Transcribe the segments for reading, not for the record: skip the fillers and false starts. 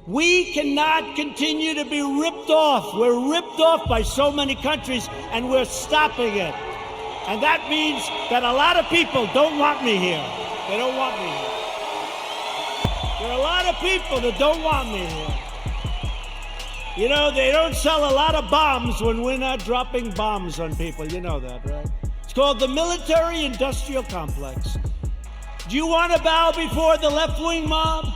We cannot continue to be ripped off. We're ripped off by so many countries, and we're stopping it. And that means that a lot of people don't want me here. They don't want me here. There are a lot of people that don't want me here. You know, they don't sell a lot of bombs when we're not dropping bombs on people. You know that, right? It's called the military-industrial complex. Do you want to bow before the left-wing mob?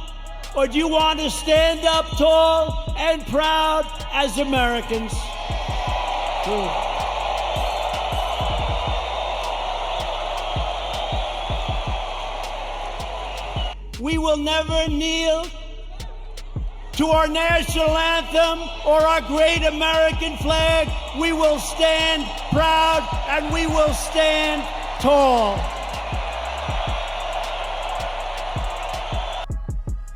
Or do you want to stand up tall and proud as Americans? We will never kneel to our national anthem or our great American flag. We will stand proud and we will stand tall.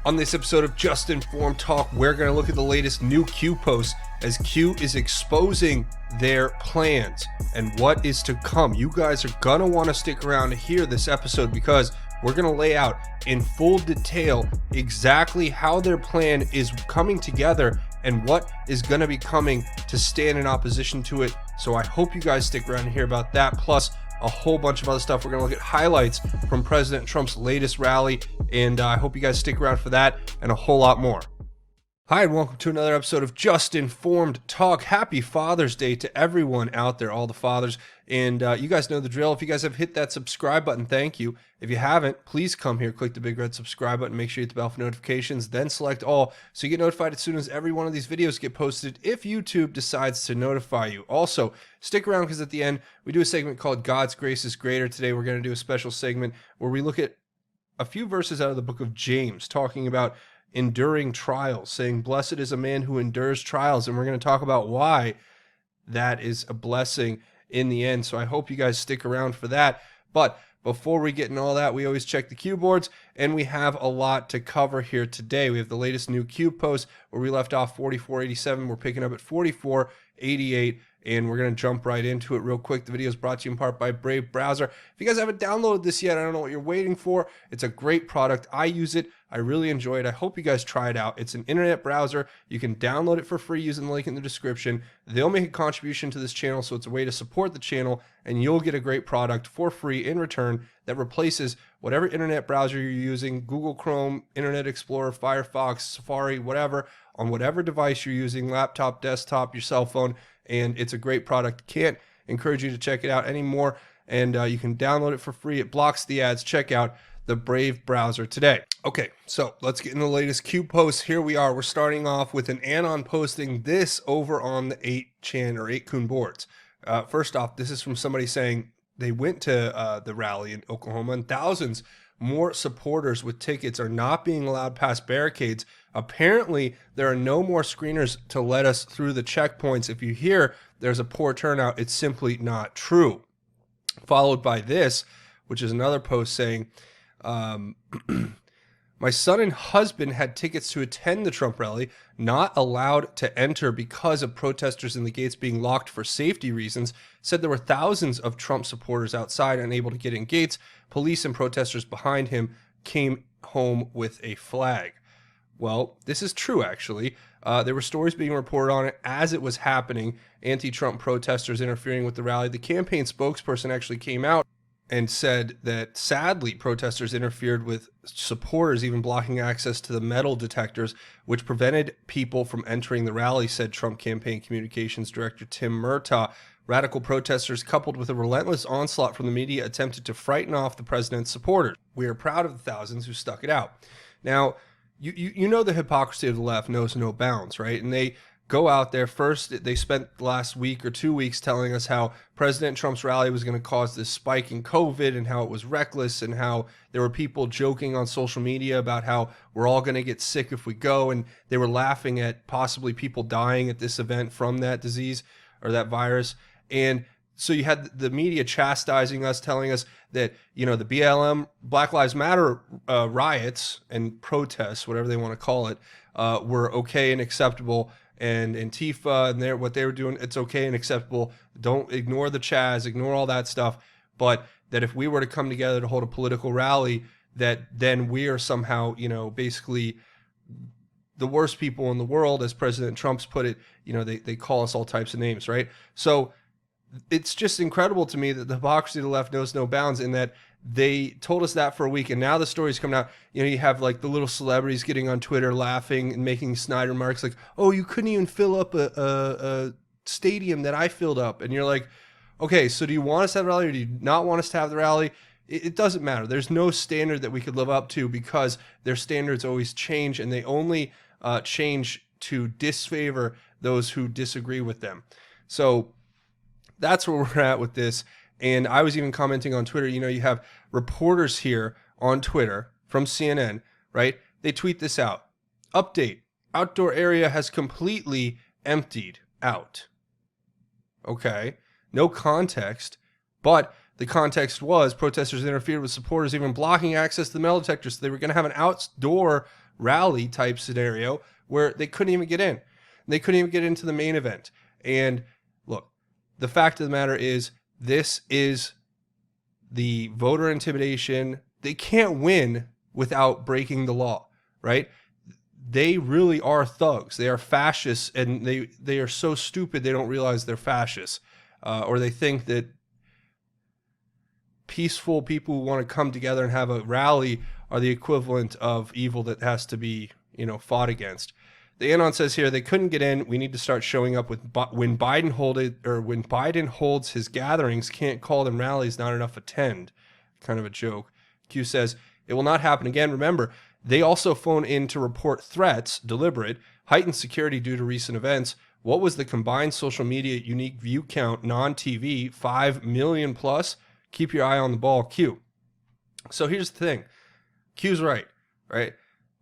On this episode of Just Informed Talk, we're going to look at the latest new Q posts as Q is exposing their plans and what is to come. You guys are going to want to stick around to hear this episode because we're going to lay out in full detail exactly how their plan is coming together and what is going to be coming to stand in opposition to it. So I hope you guys stick around to hear about that, plus a whole bunch of other stuff. We're going to look at highlights from President Trump's latest rally, and I hope you guys stick around for that and a whole lot more. Hi, and welcome to another episode of Just Informed Talk. Happy Father's Day to everyone out there, all the fathers. And you guys know the drill. If you guys have hit that subscribe button, thank you. If you haven't, please come here, click the big red subscribe button, make sure you hit the bell for notifications, then select all so you get notified as soon as every one of these videos get posted if YouTube decides to notify you. Also, stick around because at the end, we do a segment called God's Grace is Greater. Today, we're going to do a special segment where we look at a few verses out of the book of James, talking about enduring trials, saying, blessed is a man who endures trials. And we're going to talk about why that is a blessing in the end. So I hope you guys stick around for that. But before we get in all that, we always check the Q boards, and we have a lot to cover here today. We have the latest new Q post where we left off 4487. We're picking up at 4488. And we're going to jump right into it real quick. The video is brought to you in part by Brave Browser. If you guys haven't downloaded this yet, I don't know what you're waiting for. It's a great product. I use it. I really enjoy it. I hope you guys try it out. It's an internet browser. You can download it for free using the link in the description. They'll make a contribution to this channel, so it's a way to support the channel, and you'll get a great product for free in return that replaces whatever internet browser you're using, Google Chrome, Internet Explorer, Firefox, Safari, whatever, on whatever device you're using, laptop, desktop, your cell phone. And it's a great product. Can't encourage you to check it out anymore. And you can download it for free. It blocks the ads. Check out the Brave browser today. Okay, so let's get in the latest Q posts. Here we are. We're starting off with an Anon posting this over on the 8chan or 8kun boards. First off, this is from somebody saying they went to the rally in Oklahoma, and thousands more supporters with tickets are not being allowed past barricades. Apparently, there are no more screeners to let us through the checkpoints. If you hear there's a poor turnout, it's simply not true. Followed by this, which is another post saying, my son and husband had tickets to attend the Trump rally, not allowed to enter because of protesters in the gates being locked for safety reasons. Said there were thousands of Trump supporters outside unable to get in gates. Police and protesters behind him came home with a flag. Well, this is true, actually. There were stories being reported on it as it was happening, anti-Trump protesters interfering with the rally. The campaign spokesperson actually came out and said that sadly protesters interfered with supporters, even blocking access to the metal detectors, which prevented people from entering the rally, said Trump campaign communications director Tim Murtaugh. Radical protesters, coupled with a relentless onslaught from the media, attempted to frighten off the president's supporters. We are proud of the thousands who stuck it out. Now, you know the hypocrisy of the left knows no bounds, right? And they go out there. First, they spent the last week or 2 weeks telling us how President Trump's rally was going to cause this spike in COVID and how it was reckless and how there were people joking on social media about how we're all going to get sick if we go. And they were laughing at possibly people dying at this event from that disease or that virus. And so you had the media chastising us, telling us that, you know, the BLM, Black Lives Matter riots and protests, whatever they want to call it, were okay and acceptable. And Antifa and what they were doing, it's okay and acceptable. Don't ignore the Chaz, ignore all that stuff. But that if we were to come together to hold a political rally, that then we are somehow, you know, basically the worst people in the world, as President Trump's put it. You know, they call us all types of names, right? So it's just incredible to me that the hypocrisy of the left knows no bounds, in that they told us that for a week, and now the story's coming out. You know, you have like the little celebrities getting on Twitter laughing and making snide remarks like, oh, you couldn't even fill up a stadium that I filled up. And you're like, okay, so do you want us to have a rally, or do you not want us to have the rally? It doesn't matter. There's no standard that we could live up to, because their standards always change, and they only change to disfavor those who disagree with them. So that's where we're at with this. And I was even commenting on Twitter. You know, you have reporters here on Twitter from CNN, right? They tweet this out. Update. Outdoor area has completely emptied out. Okay. No context. But the context was protesters interfered with supporters even blocking access to the metal detectors. So they were going to have an outdoor rally type scenario where they couldn't even get in. They couldn't even get into the main event. And look, the fact of the matter is, this is the voter intimidation. They can't win without breaking the law, right? They really are thugs. They are fascists, and they are so stupid they don't realize they're fascists, or they think that peaceful people who want to come together and have a rally are the equivalent of evil that has to be, you know, fought against. The Anon says here they couldn't get in. We need to start showing up when Biden holds his gatherings. Can't call them rallies. Not enough attend. Kind of a joke. Q says it will not happen again. Remember, they also phone in to report threats, deliberate, heightened security due to recent events. What was the combined social media unique view count, non-TV, 5 million plus? Keep your eye on the ball, Q. So here's the thing. Q's right?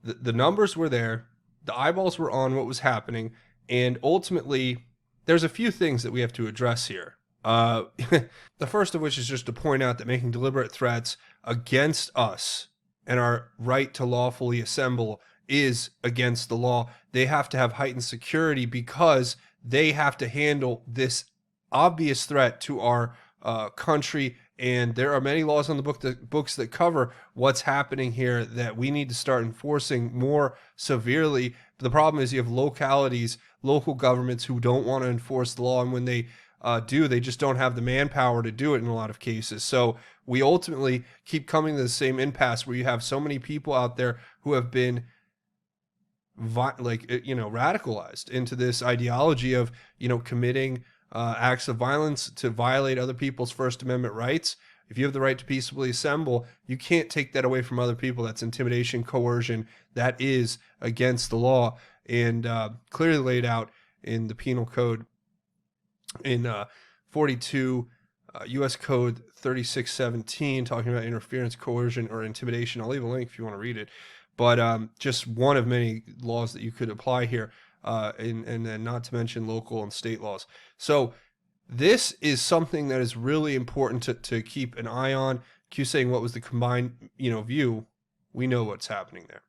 The numbers were there. The eyeballs were on what was happening. And ultimately, there's a few things that we have to address here. The first of which is just to point out that making deliberate threats against us and our right to lawfully assemble is against the law. They have to have heightened security because they have to handle this obvious threat to our country. And there are many laws on the books that cover what's happening here that we need to start enforcing more severely. The problem is you have localities, local governments who don't want to enforce the law. And when they do, they just don't have the manpower to do it in a lot of cases. So we ultimately keep coming to the same impasse where you have so many people out there who have been radicalized into this ideology of, committing acts of violence to violate other people's First Amendment rights. If you have the right to peaceably assemble, you can't take that away from other people. That's intimidation, coercion. That is against the law, and clearly laid out in the penal code in 42 U.S. Code 3617, talking about interference, coercion, or intimidation. I'll leave a link if you want to read it. But just one of many laws that you could apply here. And then not to mention local and state laws. So this is something that is really important to keep an eye on. Q saying what was the combined, view. We know what's happening there.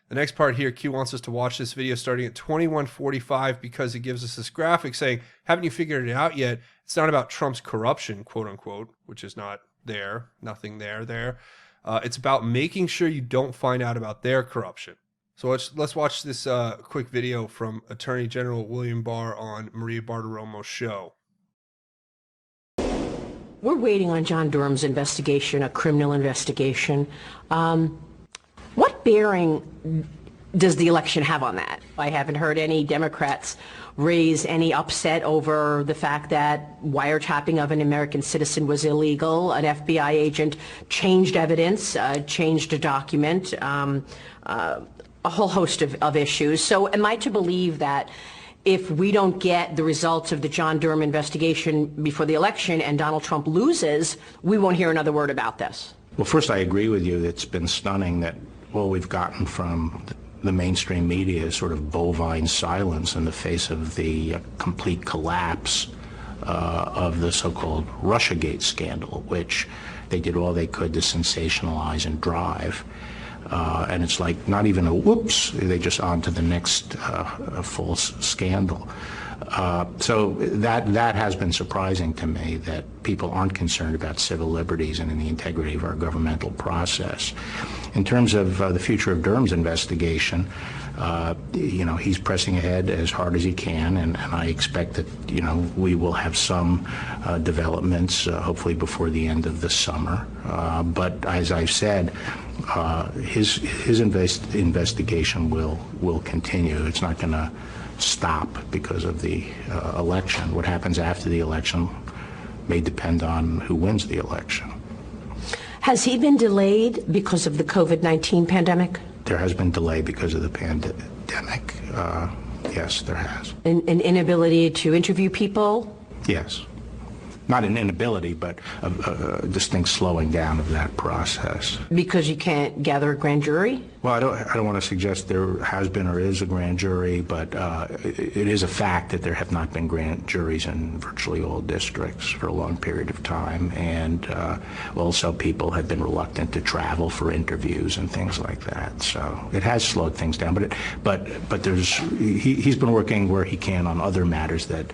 The next part here, Q wants us to watch this video starting at 21:45 because it gives us this graphic saying, haven't you figured it out yet? It's not about Trump's corruption, quote unquote, which is not there, nothing there. It's about making sure you don't find out about their corruption. So let's watch this quick video from Attorney General William Barr on Maria Bartiromo's show. We're waiting on John Durham's investigation, a criminal investigation. What bearing does the election have on that? I haven't heard any Democrats raise any upset over the fact that wiretapping of an American citizen was illegal. An FBI agent changed evidence, changed a document. A whole host of issues. So am I to believe that if we don't get the results of the John Durham investigation before the election and Donald Trump loses, we won't hear another word about this? Well, first, I agree with you. It's been stunning that all we've gotten from the mainstream media is sort of bovine silence in the face of the complete collapse of the so-called Russiagate scandal, which they did all they could to sensationalize and drive. And it's like not even a whoops, they just on to the next false scandal. So that has been surprising to me, that people aren't concerned about civil liberties and in the integrity of our governmental process. In terms of the future of Durham's investigation, he's pressing ahead as hard as he can, and I expect that, we will have some developments, hopefully before the end of the summer. But as I've said, his investigation will continue. It's not going to stop because of the election. What happens after the election may depend on who wins the election. Has he been delayed because of the COVID-19 pandemic? There has been delay because of the pandemic. Yes, there has. An inability to interview people? Yes. Not an inability, but a distinct slowing down of that process. Because you can't gather a grand jury? Well, I don't want to suggest there has been or is a grand jury, but it is a fact that there have not been grand juries in virtually all districts for a long period of time, and also people have been reluctant to travel for interviews and things like that. So it has slowed things down, but he's been working where he can on other matters that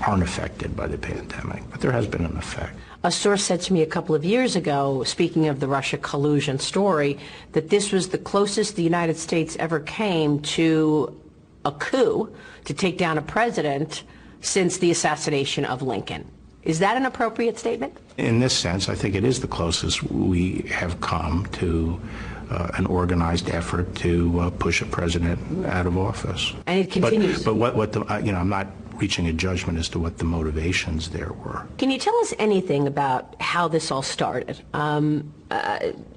aren't affected by the pandemic, but there has been an effect. A source said to me a couple of years ago, speaking of the Russia collusion story, that this was the closest the United States ever came to a coup to take down a president since the assassination of Lincoln. Is that an appropriate statement? In this sense, I think it is the closest we have come to an organized effort to push a president out of office. And it continues. But I'm not reaching a judgment as to what the motivations there were. Can you tell us anything about how this all started?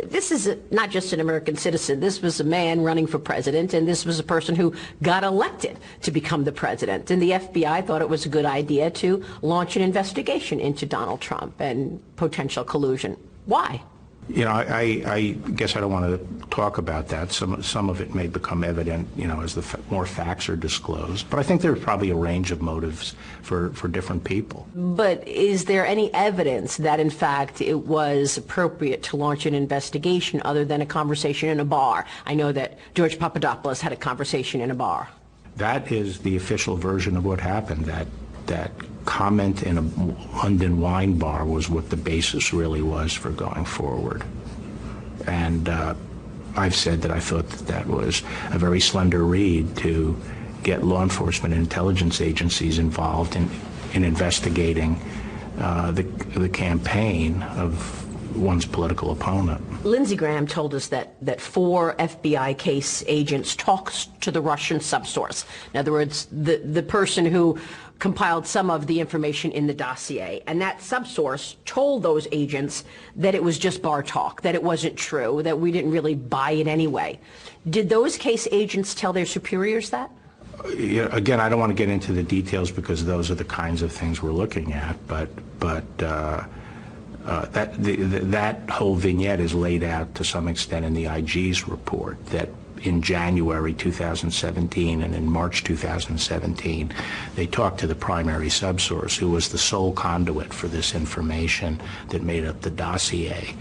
This is not just an American citizen. This was a man running for president, and this was a person who got elected to become the president. And the FBI thought it was a good idea to launch an investigation into Donald Trump and potential collusion. Why? I guess I don't want to talk about that. Some of it may become evident, as more facts are disclosed. But I think there's probably a range of motives for different people. But is there any evidence that, in fact, it was appropriate to launch an investigation other than a conversation in a bar? I know that George Papadopoulos had a conversation in a bar. That is the official version of what happened. That comment in a London wine bar was what the basis really was for going forward. And I've said that I thought that was a very slender reed to get law enforcement and intelligence agencies involved in investigating the campaign of one's political opponent. Lindsey Graham told us that 4 FBI case agents talked to the Russian subsource. In other words, the person who compiled some of the information in the dossier. And that subsource told those agents that it was just bar talk, that it wasn't true, that we didn't really buy it anyway. Did those case agents tell their superiors that? Again, I don't want to get into the details because those are the kinds of things we're looking at, but that whole vignette is laid out to some extent in the IG's report, that in January 2017 and in March 2017, they talked to the primary subsource, who was the sole conduit for this information that made up the dossier.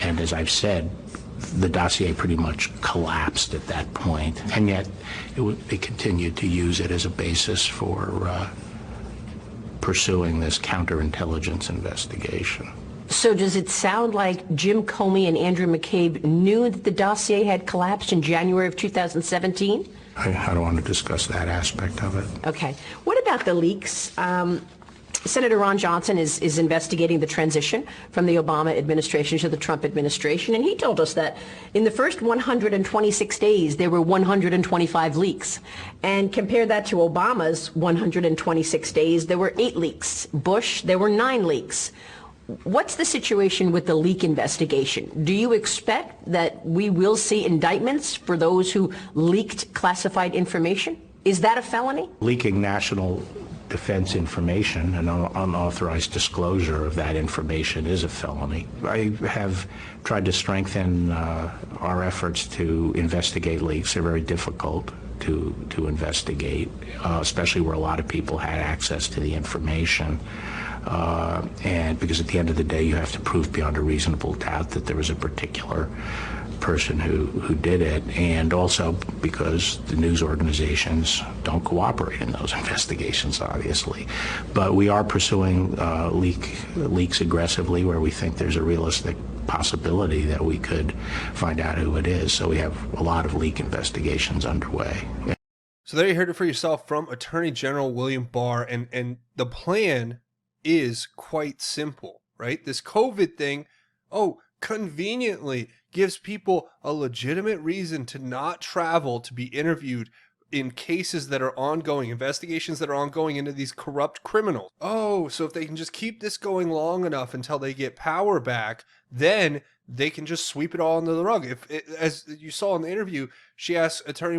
And as I've said, the dossier pretty much collapsed at that point, and yet they continued to use it as a basis for pursuing this counterintelligence investigation. So does it sound like Jim Comey and Andrew McCabe knew that the dossier had collapsed in January of 2017? I don't want to discuss that aspect of it. Okay. What about the leaks? Senator Ron Johnson is investigating the transition from the Obama administration to the Trump administration, and he told us that in the first 126 days, there were 125 leaks. And compare that to Obama's 126 days, there were 8 leaks. Bush, there were 9 leaks. What's the situation with the leak investigation? Do you expect that we will see indictments for those who leaked classified information? Is that a felony? Leaking national defense information and unauthorized disclosure of that information is a felony. I have tried to strengthen our efforts to investigate leaks. They're very difficult to investigate, especially where a lot of people had access to the information. And because at the end of the day, you have to prove beyond a reasonable doubt that there was a particular person who did it, and also because the news organizations don't cooperate in those investigations, obviously. But we are pursuing leaks aggressively where we think there's a realistic possibility that we could find out who it is. So we have a lot of leak investigations underway. So there you heard it for yourself from Attorney General William Barr, and the plan is quite simple, right? This COVID thing, conveniently gives people a legitimate reason to not travel to be interviewed in cases that are ongoing, investigations that are ongoing into these corrupt criminals. So if they can just keep this going long enough until they get power back, then they can just sweep it all under the rug. As you saw in the interview, she asked Attorney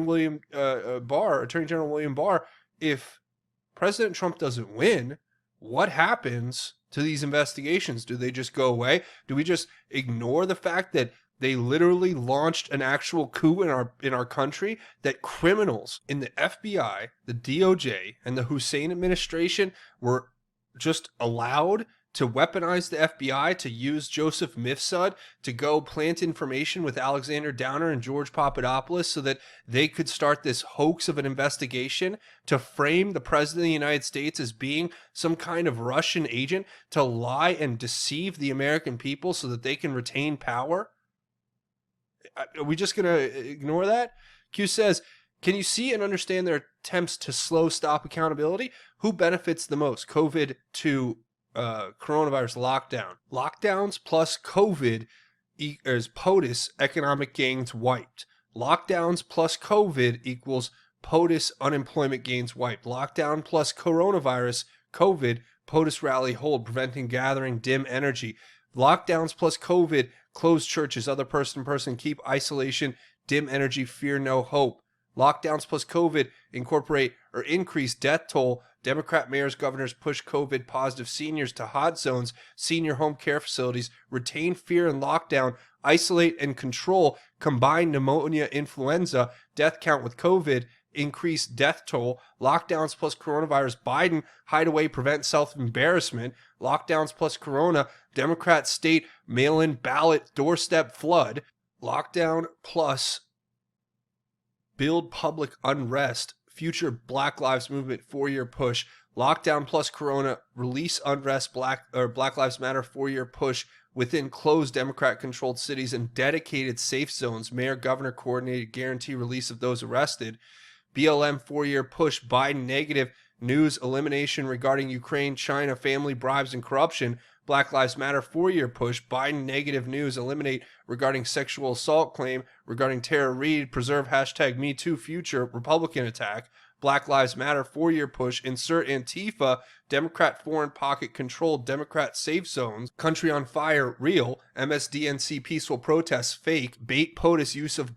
General William Barr, if President Trump doesn't win, what happens to these investigations? Do they just go away? Do we just ignore the fact that they literally launched an actual coup in our country, that criminals in the FBI, the DOJ, and the Hussein administration were just allowed to weaponize the FBI, to use Joseph Mifsud to go plant information with Alexander Downer and George Papadopoulos so that they could start this hoax of an investigation to frame the President of the United States as being some kind of Russian agent, to lie and deceive the American people so that they can retain power? Are we just going to ignore that? Q says, can you see and understand their attempts to stop accountability? Who benefits the most? COVID to coronavirus lockdown. Lockdowns plus COVID is POTUS economic gains wiped. Lockdowns plus COVID equals POTUS unemployment gains wiped. Lockdown plus coronavirus, COVID, POTUS rally hold, preventing gathering, dim energy. Lockdowns plus COVID, closed churches, other person-to-person, keep isolation, dim energy, fear no hope. Lockdowns plus COVID incorporate or increase death toll. Democrat mayors, governors push COVID positive seniors to hot zones, senior home care facilities, retain fear and lockdown, isolate and control, combine pneumonia, influenza, death count with COVID, increase death toll. Lockdowns plus coronavirus, Biden, hide away, prevent self-embarrassment. Lockdowns plus corona, Democrat state, mail-in ballot, doorstep flood. Lockdown plus build public unrest, future Black Lives Movement 4-year push. Lockdown plus corona, release unrest, Black Lives Matter 4-year push within closed Democrat-controlled cities and dedicated safe zones. Mayor, governor coordinated guarantee release of those arrested. BLM 4-year push, Biden negative news elimination regarding Ukraine, China, family bribes, and corruption. Black Lives Matter 4-year push, Biden negative news eliminate regarding sexual assault claim, regarding Tara Reade, preserve hashtag MeToo future, Republican attack. Black Lives Matter 4-year push, insert Antifa, Democrat foreign pocket controlled, Democrat safe zones, country on fire, real, MSDNC peaceful protests, fake, bait POTUS use of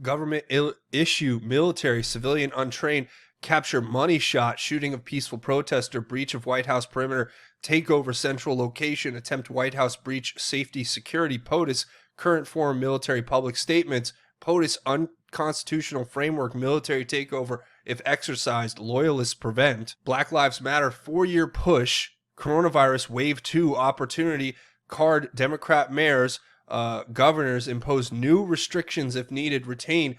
government issue, military, civilian untrained, capture money shot, shooting of peaceful protester, breach of White House perimeter, takeover central location, attempt White House breach safety security, POTUS, current foreign military public statements, POTUS unconstitutional framework, military takeover if exercised, loyalists prevent. Black Lives Matter 4-year push, coronavirus wave 2 opportunity card, Democrat mayors, governors impose new restrictions if needed, retain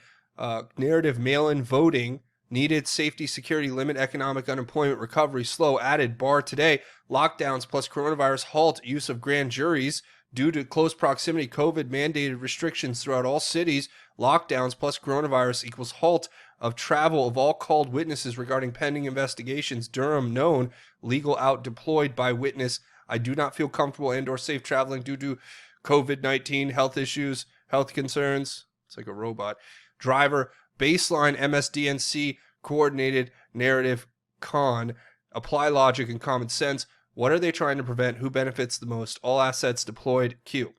narrative mail-in voting, needed safety security limit economic unemployment recovery slow, added Barr today, lockdowns plus coronavirus halt use of grand juries due to close proximity, COVID mandated restrictions throughout all cities, lockdowns plus coronavirus equals halt of travel of all called witnesses regarding pending investigations. Durham known, legal out deployed by witness. I do not feel comfortable and or safe traveling due to COVID-19 health issues, health concerns. It's like a robot. Driver, baseline MSDNC, coordinated narrative, con, apply logic and common sense. What are they trying to prevent? Who benefits the most? All assets deployed, Q.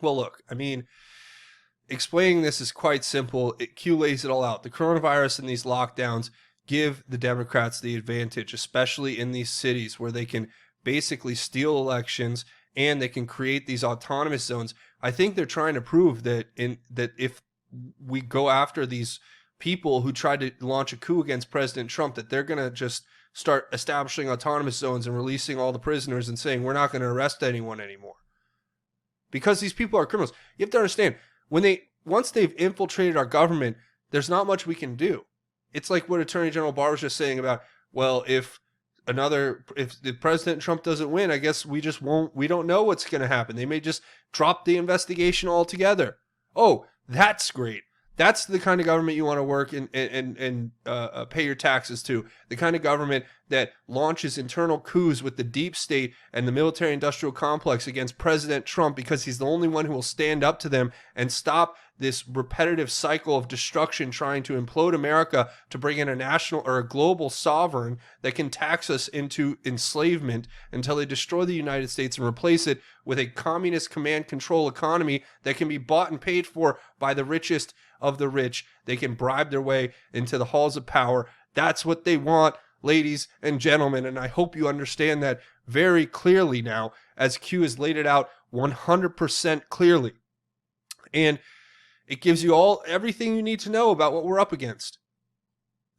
Well, look, I mean, explaining this is quite simple. Q lays it all out. The coronavirus and these lockdowns give the Democrats the advantage, especially in these cities where they can basically steal elections and they can create these autonomous zones. I think they're trying to prove that if we go after these people who tried to launch a coup against President Trump, that they're going to just start establishing autonomous zones and releasing all the prisoners and saying we're not going to arrest anyone anymore. Because these people are criminals. You have to understand, once they've infiltrated our government, there's not much we can do. It's like what Attorney General Barr was just saying about, well, if President Trump doesn't win, I guess we don't know what's going to happen. They may just drop the investigation altogether. Oh, that's great. That's the kind of government you want to work and pay your taxes to. The kind of government that launches internal coups with the deep state and the military-industrial complex against President Trump because he's the only one who will stand up to them and stop this repetitive cycle of destruction trying to implode America to bring in a national or a global sovereign that can tax us into enslavement until they destroy the United States and replace it with a communist command control economy that can be bought and paid for by the richest of the rich. They can bribe their way into the halls of power. That's what they want, ladies and gentlemen, and I hope you understand that very clearly now, as Q has laid it out 100% clearly. And it gives you everything you need to know about what we're up against.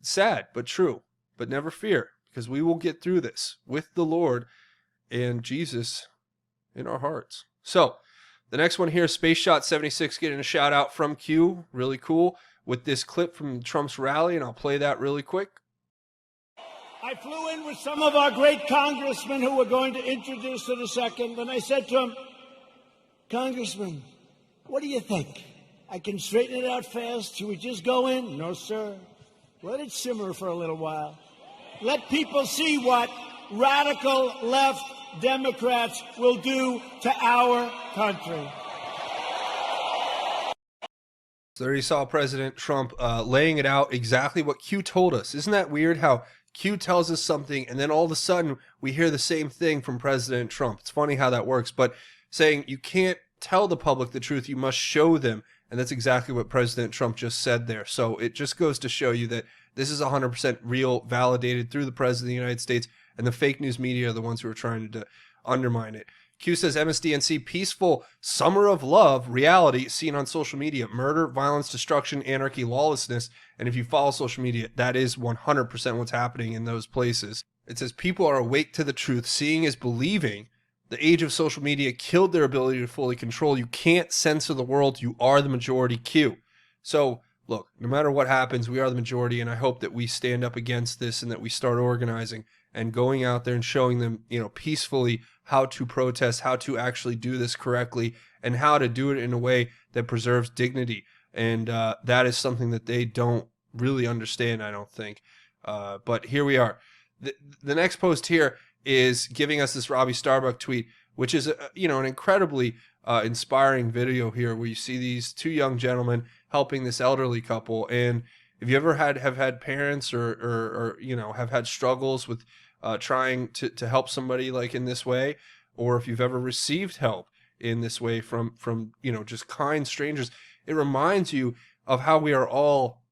Sad, but true. But never fear, because we will get through this with the Lord and Jesus in our hearts. So, the next one here, Space Shot 76 getting a shout out from Q. Really cool. With this clip from Trump's rally, and I'll play that really quick. I flew in with some of our great congressmen who were going to introduce in a second, and I said to him, Congressman, what do you think? I can straighten it out fast. Should we just go in? No, sir. Let it simmer for a little while. Let people see what radical left Democrats will do to our country. So there you saw President Trump laying it out exactly what Q told us. Isn't that weird how Q tells us something and then all of a sudden we hear the same thing from President Trump? It's funny how that works, but saying you can't tell the public the truth, you must show them. And that's exactly what President Trump just said there. So it just goes to show you that this is 100% real, validated through the President of the United States, and the fake news media are the ones who are trying to undermine it. Q says MSDNC, peaceful summer of love, reality seen on social media, murder, violence, destruction, anarchy, lawlessness. And if you follow social media, that is 100% what's happening in those places. It says people are awake to the truth, seeing is believing. The age of social media killed their ability to fully control. You can't censor the world. You are the majority. Q. So look, no matter what happens, we are the majority, and I hope that we stand up against this and that we start organizing and going out there and showing them, peacefully how to protest, how to actually do this correctly, and how to do it in a way that preserves dignity. And that is something that they don't really understand, I don't think. But here we are. The next post here is giving us this Robbie Starbuck tweet, which is, an incredibly inspiring video here where you see these two young gentlemen helping this elderly couple. And if you ever have had parents or have had struggles with trying to help somebody like in this way, or if you've ever received help in this way from just kind strangers, it reminds you of how we are all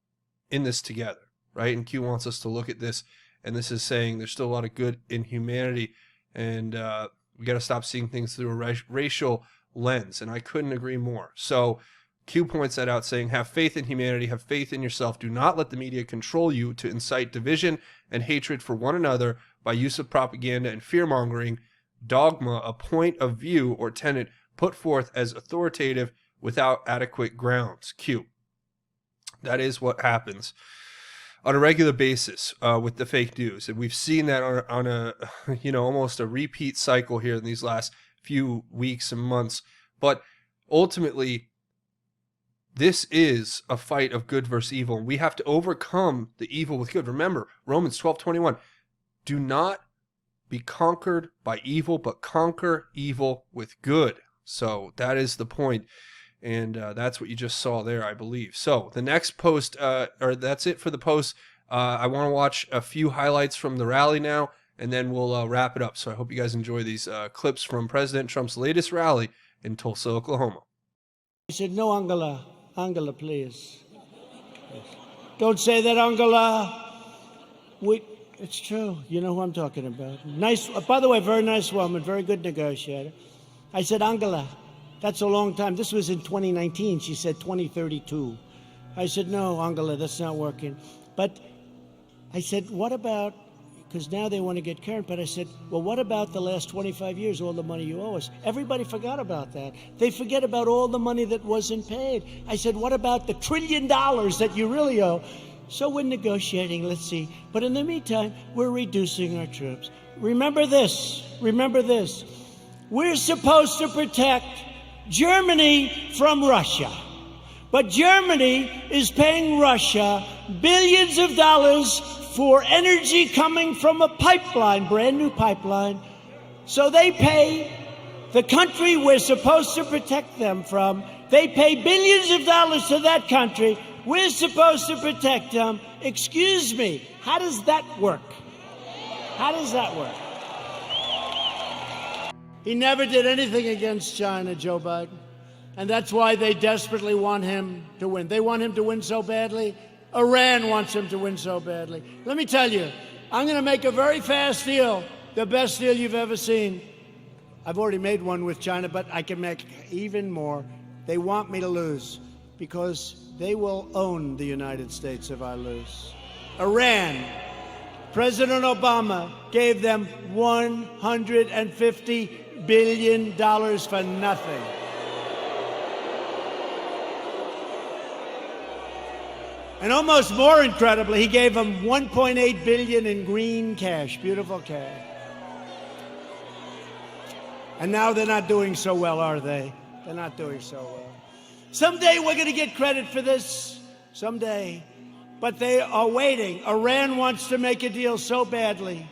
in this together, right? And Q wants us to look at this, and this is saying there's still a lot of good in humanity, and we got to stop seeing things through a racial lens, and I couldn't agree more. So Q points that out, saying, have faith in humanity, have faith in yourself. Do not let the media control you to incite division and hatred for one another by use of propaganda and fear-mongering, dogma, a point of view or tenet put forth as authoritative without adequate grounds. Q. That is what happens on a regular basis with the fake news. And we've seen that on a almost a repeat cycle here in these last few weeks and months. But ultimately, this is a fight of good versus evil. And we have to overcome the evil with good. Remember, Romans 12:21. Do not be conquered by evil, but conquer evil with good. So that is the point. And that's what you just saw there, I believe. So the next post, or that's it for the post. I want to watch a few highlights from the rally now, and then we'll wrap it up. So I hope you guys enjoy these clips from President Trump's latest rally in Tulsa, Oklahoma. He said, no, Angela. Angela, please. Don't say that, Angela. It's true. You know who I'm talking about. Nice. By the way, very nice woman, very good negotiator. I said, Angela, that's a long time. This was in 2019. She said 2032. I said, no, Angela, that's not working. But I said, what about, because now they want to get current. But I said, well, what about the last 25 years, all the money you owe us? Everybody forgot about that. They forget about all the money that wasn't paid. I said, what about the $1 trillion that you really owe? So we're negotiating, let's see. But in the meantime, we're reducing our troops. Remember this, we're supposed to protect Germany from Russia. But Germany is paying Russia billions of dollars for energy coming from a pipeline, brand new pipeline. So they pay the country we're supposed to protect them from, they pay billions of dollars to that country. We're supposed to protect them. Excuse me, how does that work? How does that work? He never did anything against China, Joe Biden. And that's why they desperately want him to win. They want him to win so badly. Iran wants him to win so badly. Let me tell you, I'm going to make a very fast deal, the best deal you've ever seen. I've already made one with China, but I can make even more. They want me to lose because they will own the United States if I lose. Iran, President Obama gave them $150 billion for nothing. And almost more incredibly, he gave them $1.8 billion in green cash, beautiful cash. And now they're not doing so well, are they? They're not doing so well. Someday we're going to get credit for this, someday. But they are waiting. Iran wants to make a deal so badly.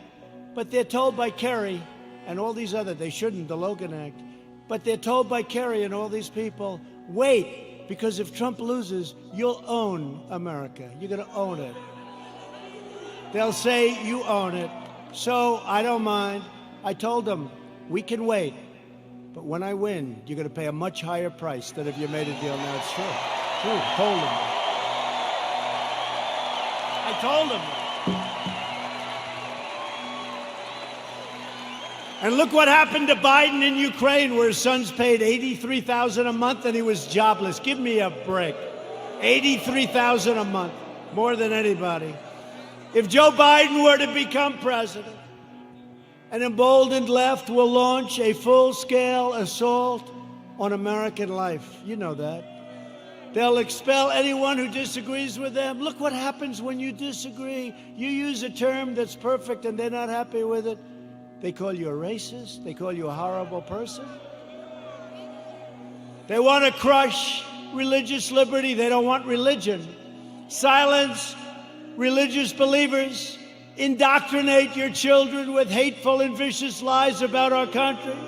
But they're told by Kerry and all these other, they shouldn't, the Logan Act. But they're told by Kerry and all these people, wait. Because if Trump loses, you'll own America. You're going to own it. They'll say you own it. So I don't mind. I told them, we can wait. But when I win, you're going to pay a much higher price than if you made a deal now. It's true. True. Told them. I told them. And look what happened to Biden in Ukraine, where his son's paid $83,000 a month and he was jobless. Give me a break. $83,000 a month, more than anybody. If Joe Biden were to become president, an emboldened left will launch a full-scale assault on American life. You know that. They'll expel anyone who disagrees with them. Look what happens when you disagree. You use a term that's perfect and they're not happy with it. They call you a racist. They call you a horrible person. They want to crush religious liberty. They don't want religion. Silence religious believers. Indoctrinate your children with hateful and vicious lies about our country.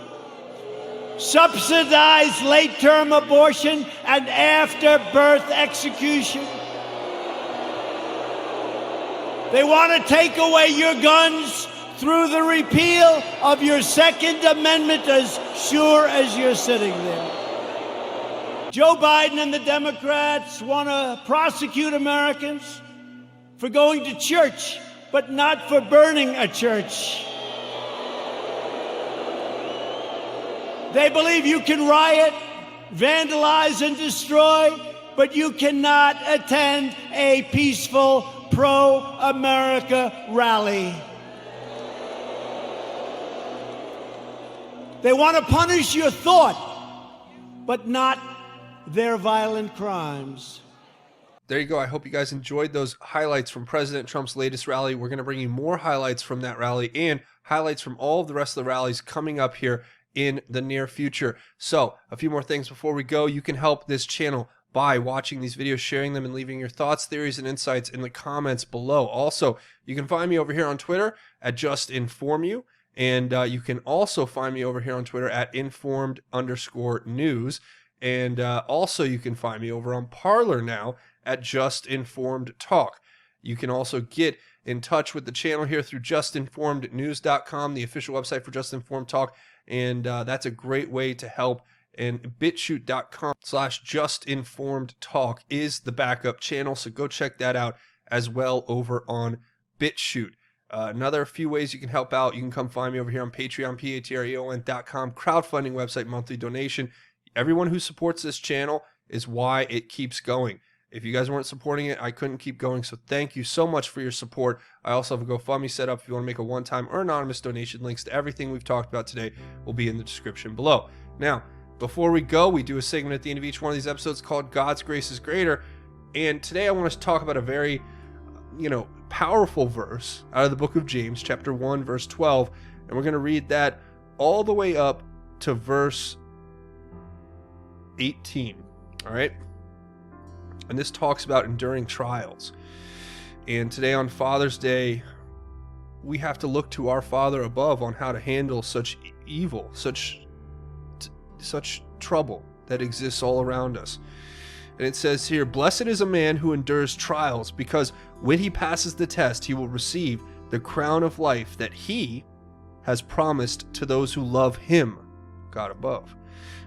Subsidize late-term abortion and after-birth execution. They want to take away your guns through the repeal of your Second Amendment, as sure as you're sitting there. Joe Biden and the Democrats want to prosecute Americans for going to church, but not for burning a church. They believe you can riot, vandalize, and destroy, but you cannot attend a peaceful pro-America rally. They want to punish your thought, but not their violent crimes. There you go. I hope you guys enjoyed those highlights from President Trump's latest rally. We're going to bring you more highlights from that rally and highlights from all of the rest of the rallies coming up here in the near future. So, a few more things before we go. You can help this channel by watching these videos, sharing them, and leaving your thoughts, theories, and insights in the comments below. Also, you can find me over here on Twitter at JustInformYou. And you can also find me over here on Twitter at informed_news. And also you can find me over on Parler now at JustInformedTalk. You can also get in touch with the channel here through justinformednews.com, the official website for Just Informed Talk. And that's a great way to help. And BitChute.com/justinformedtalk is the backup channel. So go check that out as well over on BitChute. Another few ways you can help out. You can come find me over here on Patreon, patreon.com, crowdfunding website, monthly donation. Everyone who supports this channel is why it keeps going. If you guys weren't supporting it, I couldn't keep going. So thank you so much for your support. I also have a GoFundMe set up if you want to make a one-time or anonymous donation. Links to everything we've talked about today will be in the description below. Now, before we go, we do a segment at the end of each one of these episodes called God's Grace is Greater. And today I want to talk about a very, powerful verse out of the book of James, chapter 1, verse 12. And we're going to read that all the way up to verse 18. All right? And this talks about enduring trials. And today on Father's Day, we have to look to our Father above on how to handle such evil, such trouble that exists all around us. And it says here, "Blessed is a man who endures trials, because when he passes the test, he will receive the crown of life that he has promised to those who love him," God above.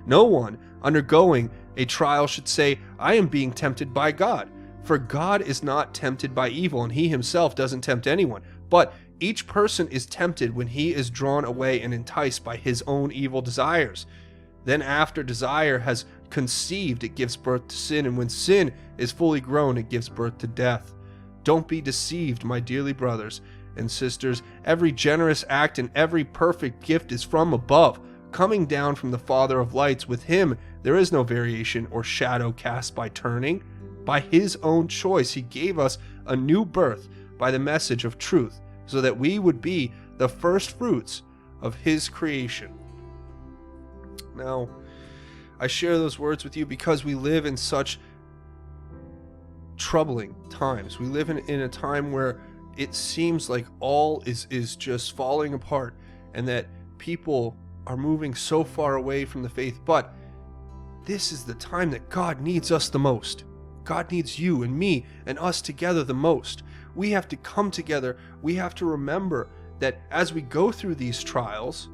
"No one undergoing a trial should say, 'I am being tempted by God.' For God is not tempted by evil, and he himself doesn't tempt anyone. But each person is tempted when he is drawn away and enticed by his own evil desires. Then after desire has conceived, it gives birth to sin, and when sin is fully grown, it gives birth to death. Don't be deceived, my dearly brothers and sisters. Every generous act and every perfect gift is from above, coming down from the Father of lights. With him there is no variation or shadow cast by turning. By his own choice he gave us a new birth by the message of truth, so that we would be the first fruits of his creation." Now, I share those words with you because we live in such troubling times. We live in a time where it seems like all is just falling apart, and that people are moving so far away from the faith. But this is the time that God needs us the most. God needs you and me and us together the most. We have to come together. We have to remember that as we go through these trials,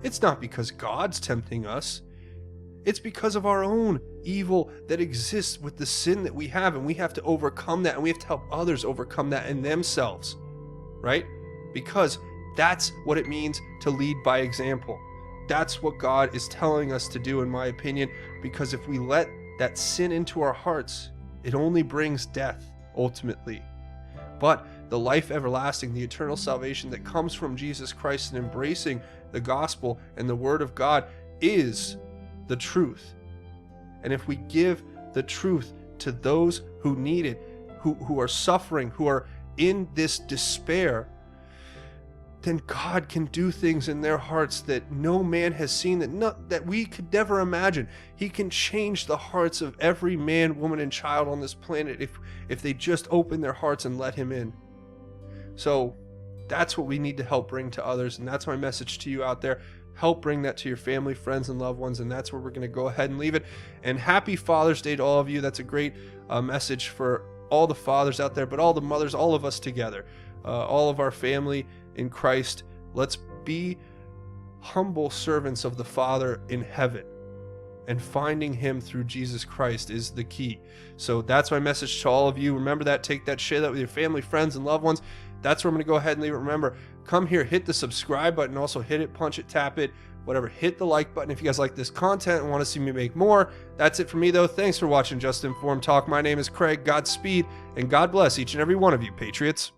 it's not because God's tempting us. It's because of our own evil that exists with the sin that we have, and we have to overcome that, and we have to help others overcome that in themselves, right? Because that's what it means to lead by example. That's what God is telling us to do, in my opinion, because if we let that sin into our hearts, it only brings death, ultimately. But the life everlasting, the eternal salvation that comes from Jesus Christ and embracing the gospel and the word of God is the truth. And if we give the truth to those who need it, who are suffering, who are in this despair, then God can do things in their hearts that no man has seen, that we could never imagine. He can change the hearts of every man, woman, and child on this planet if they just open their hearts and let him in. So that's what we need to help bring to others, and that's my message to you out there. Help bring that to your family, friends, and loved ones, and that's where we're going to go ahead and leave it. And happy Father's Day to all of you. That's a great message for all the fathers out there, but all the mothers, all of us together, all of our family in Christ. Let's be humble servants of the Father in heaven, and finding him through Jesus Christ is the key. So that's my message to all of you. Remember that, take that, share that with your family, friends, and loved ones. That's where I'm going to go ahead and leave it. Remember, come here, hit the subscribe button, also hit it, punch it, tap it, whatever. Hit the like button if you guys like this content and want to see me make more. That's it for me, though. Thanks for watching Just Informed Talk. My name is Craig. Godspeed, and God bless each and every one of you, Patriots.